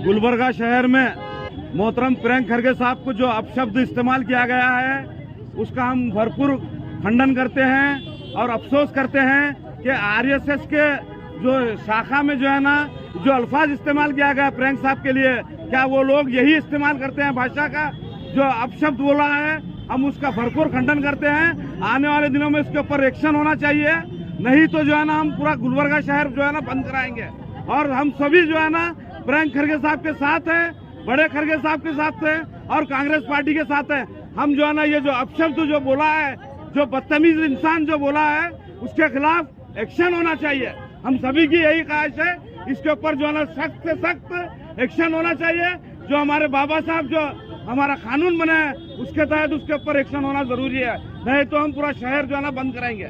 गुलबर्गा शहर में मोहतरम प्रियंक खरगे साहब को जो अपशब्द इस्तेमाल किया गया है उसका हम भरपूर खंडन करते हैं और अफसोस करते हैं कि आरएसएस के जो शाखा में जो है ना जो अल्फाज इस्तेमाल किया गया प्रियंक साहब के लिए, क्या वो लोग यही इस्तेमाल करते हैं भाषा का? जो अपशब्द बोला है हम उसका भरपूर खंडन करते हैं। आने वाले दिनों में इसके ऊपर एक्शन होना चाहिए, नहीं तो जो है ना हम पूरा गुलबर्गा शहर जो है ना बंद कराएंगे। और हम सभी जो है ना प्रियंक खरगे साहब के साथ हैं, बड़े खरगे साहब के साथ हैं और कांग्रेस पार्टी के साथ हैं। हम जो है ना ये जो अपशब्द जो बोला है, जो बदतमीज इंसान जो बोला है, उसके खिलाफ एक्शन होना चाहिए। हम सभी की यही ख्वाहिश है, इसके ऊपर जो है ना सख्त से सख्त एक्शन होना चाहिए। जो हमारे बाबा साहब जो हमारा कानून बना है उसके तहत उसके ऊपर एक्शन होना जरूरी है, नहीं तो हम पूरा शहर जो है ना बंद कराएंगे।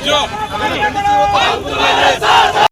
जो